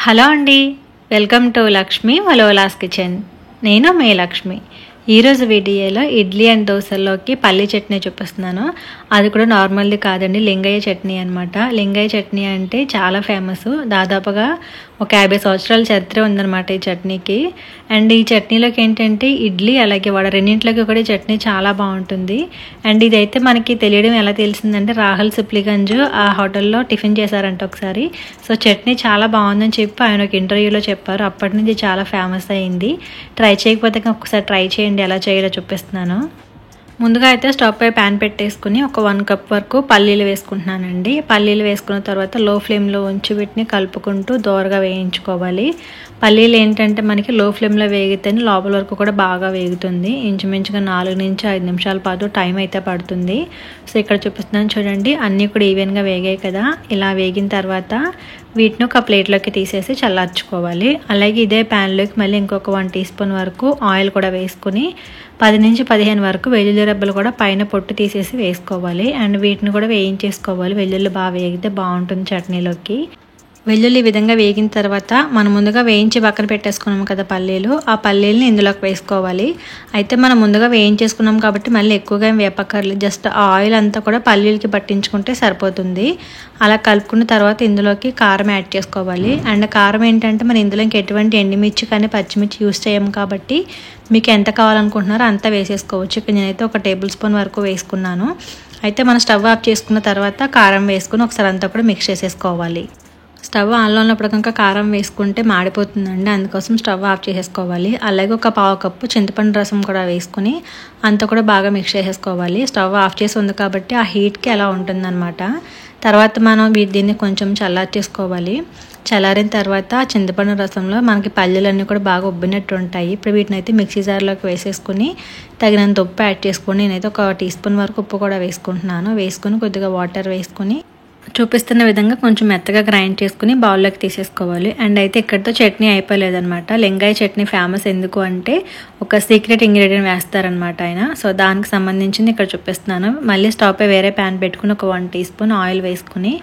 Hello అండి, welcome to Lakshmi వలోలాస్ kitchen. నేను మీ లక్ష్మి. ఈరోజు వీడియోలో ఇడ్లీ అండ్ దోశల్లోకి పల్లీ చట్నీ చూపిస్తున్నాను. అది కూడా నార్మల్ది కాదండి, లింగయ్య చట్నీ అనమాట. లింగయ్య చట్నీ అంటే చాలా ఫేమస్. దాదాపుగా ఒక 50 సంవత్సరాల చరిత్ర ఉందన్నమాట ఈ చట్నీకి. అండ్ ఈ చట్నీలోకి ఏంటంటే ఇడ్లీ అలాగే వడ రెండింటిలోకి కూడా చట్నీ చాలా బాగుంటుంది. అండ్ ఇదైతే మనకి తెలియడం ఎలా తెలిసిందంటే రాహుల్ సిప్లిగంజ్ ఆ హోటల్లో టిఫిన్ చేశారంట ఒకసారి. సో చట్నీ చాలా బాగుందని చెప్పి ఆయన ఒక ఇంటర్వ్యూలో చెప్పారు. అప్పటి నుంచి చాలా ఫేమస్ అయింది. ట్రై చేయకపోతే ఒకసారి ట్రై చేయండి, ఎలా చేయాలో చూపిస్తున్నాను. ముందుగా అయితే స్టవ్ పై ప్యాన్ పెట్టేసుకుని ఒక 1 కప్ వరకు పల్లీలు వేసుకుంటున్నానండి. పల్లీలు వేసుకున్న తర్వాత లో ఫ్లేమ్లో ఉంచి వీటిని కలుపుకుంటూ దోరగా వేయించుకోవాలి. పల్లీలు ఏంటంటే మనకి లో ఫ్లేమ్లో వేగితేనే లోపల వరకు కూడా బాగా వేగుతుంది. ఇంచుమించుగా 4 నుంచి 5 నిమిషాల పాటు టైం అయితే పడుతుంది. సో ఇక్కడ చూపిస్తున్నాను చూడండి, అన్నీ కూడా ఈవెన్గా వేగాయి కదా. ఇలా వేగిన తర్వాత వీటిని ఒక ప్లేట్లోకి తీసేసి చల్లార్చుకోవాలి. అలాగే ఇదే ప్యాన్లోకి మళ్ళీ ఇంకొక 1 టీ స్పూన్ వరకు ఆయిల్ కూడా వేసుకుని 10 నుంచి 15 వరకు వెల్లుల్లి రెబ్బలు కూడా పైన పొట్టు తీసేసి వేసుకోవాలి. అండ్ వీటిని కూడా వేయించేసుకోవాలి. వెల్లుల్లి బాగా వేగితే బాగుంటుంది చట్నీలోకి. వెల్లుల్లి ఈ విధంగా వేగిన తర్వాత మనం ముందుగా వేయించి పక్కన పెట్టేసుకున్నాం కదా పల్లీలు, ఆ పల్లీలని ఇందులోకి వేసుకోవాలి. అయితే మనం ముందుగా వేయించేసుకున్నాం కాబట్టి మళ్ళీ ఎక్కువగా వేపక్కర్లేదు, జస్ట్ ఆ ఆయిల్ అంతా కూడా పల్లీలకి పట్టించుకుంటే సరిపోతుంది. అలా కలుపుకున్న తర్వాత ఇందులోకి కారం యాడ్ చేసుకోవాలి. అండ్ కారం ఏంటంటే మనం ఇందులోకి ఎటువంటి ఎండుమిర్చి కానీ పచ్చిమిర్చి యూస్ చేయము కాబట్టి మీకు ఎంత కావాలనుకుంటున్నారో అంతా వేసేసుకోవచ్చు. ఇక్కడ నేనైతే 1 టేబుల్ స్పూన్ వరకు వేసుకున్నాను. అయితే మనం స్టవ్ ఆఫ్ చేసుకున్న తర్వాత కారం వేసుకుని ఒకసారి అంతా కూడా మిక్స్ చేసేసుకోవాలి. స్టవ్ ఆన్లో ఉన్నప్పుడు కనుక కారం వేసుకుంటే మాడిపోతుందండి, అందుకోసం స్టవ్ ఆఫ్ చేసేసుకోవాలి. అలాగే ఒక 1/2 కప్పు చింతపండు రసం కూడా వేసుకుని అంతా కూడా బాగా మిక్స్ చేసేసుకోవాలి. స్టవ్ ఆఫ్ చేసి ఉంది కాబట్టి ఆ హీట్కి అలా ఉంటుందన్నమాట. తర్వాత మనం దీన్ని కొంచెం చల్లార్చేసుకోవాలి. చల్లారిన తర్వాత చింతపండు రసంలో మనకి పల్లీలన్నీ కూడా బాగా ఉబ్బినట్టు ఉంటాయి. ఇప్పుడు వీటిని అయితే మిక్సీ జార్లోకి వేసేసుకుని తగినంత ఉప్పు యాడ్ చేసుకొని నేనైతే 1 టీ స్పూన్ వరకు ఉప్పు కూడా వేసుకుంటున్నాను. వేసుకుని కొద్దిగా వాటర్ వేసుకుని చూపిస్తున్న విధంగా కొంచెం మెత్తగా గ్రైండ్ చేసుకుని బౌల్లోకి తీసేసుకోవాలి. అండ్ అయితే ఇక్కడితో చట్నీ అయిపోలేదన్నమాట. లింగాయ చట్నీ ఫేమస్ ఎందుకు అంటే ఒక సీక్రెట్ ఇంగ్రీడియంట్ వేస్తారనమాట ఆయన. సో దానికి సంబంధించింది ఇక్కడ చూపిస్తున్నాను. మళ్ళీ స్టవ్ పై వేరే ప్యాన్ పెట్టుకుని ఒక 1 టీ స్పూన్ ఆయిల్ వేసుకుని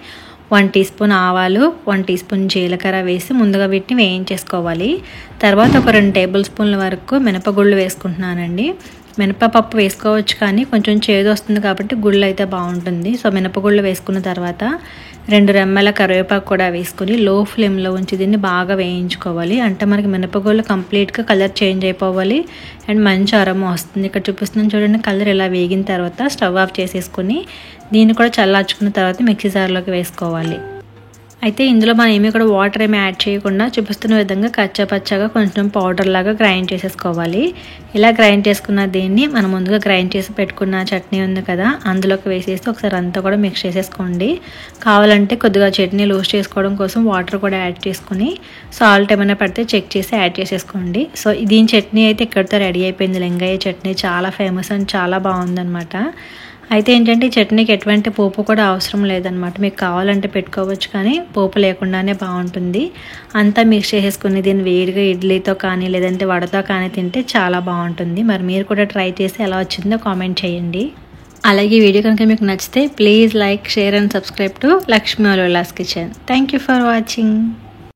1 టీ స్పూన్ ఆవాలు 1 టీ స్పూన్ జీలకర్ర వేసి ముందుగా వీటిని వేయించేసుకోవాలి. తర్వాత ఒక 2 టేబుల్ స్పూన్ల వరకు మినపగుళ్ళు వేసుకుంటున్నానండి. మినపప్పు వేసుకోవచ్చు కానీ కొంచెం చేదు వస్తుంది కాబట్టి గుళ్ళు అయితే బాగుంటుంది. సో మినపగుళ్ళు వేసుకున్న తర్వాత 2 రెమ్మల కరివేపాకు కూడా వేసుకుని లో ఫ్లేమ్లో ఉంచి దీన్ని బాగా వేయించుకోవాలి. అంటే మనకి మినపగుళ్ళు కంప్లీట్గా కలర్ చేంజ్ అయిపోవాలి అండ్ మంచి అరోమా వస్తుంది. ఇక్కడ చూపిస్తున్నాను చూడండి, కలర్ ఇలా వేగిన తర్వాత స్టవ్ ఆఫ్ చేసేసుకుని దీన్ని కూడా చల్లార్చుకున్న తర్వాత మిక్సీ జార్లోకి వేసుకోవాలి. అయితే ఇందులో మనం ఏమీ కూడా వాటర్ ఏమీ యాడ్ చేయకుండా చూపిస్తున్న విధంగా కచ్చాపచ్చాగా కొంచెం పౌడర్ లాగా గ్రైండ్ చేసేసుకోవాలి. ఇలా గ్రైండ్ చేసుకున్న దీన్ని మనం ముందుగా గ్రైండ్ చేసి పెట్టుకున్న చట్నీ ఉంది కదా అందులోకి వేసేసి ఒకసారి అంతా కూడా మిక్స్ చేసేసుకోండి. కావాలంటే కొద్దిగా చట్నీ లూజ్ చేసుకోవడం కోసం వాటర్ కూడా యాడ్ చేసుకుని సాల్ట్ ఏమైనా పడితే చెక్ చేసి యాడ్ చేసేసుకోండి. సో దీని చట్నీ అయితే ఇక్కడితో రెడీ అయిపోయింది. లింగయ్య చట్నీ చాలా ఫేమస్ అండ్ చాలా బాగుందన్నమాట. అయితే ఏంటంటే ఈ చట్నీకి ఎటువంటి పోపు కూడా అవసరం లేదనమాట. మీకు కావాలంటే పెట్టుకోవచ్చు కానీ పోపు లేకుండానే బాగుంటుంది. అంతా మిక్స్ చేసేసుకుని దీన్ని వేడిగా ఇడ్లీతో కానీ లేదంటే వడతో కానీ తింటే చాలా బాగుంటుంది. మరి మీరు కూడా ట్రై చేసి ఎలా వచ్చిందో కామెంట్ చేయండి. అలాగే ఈ వీడియో కనుక మీకు నచ్చితే please like, share and subscribe to Lakshmi వలోలాస్ kitchen. Thank you for watching.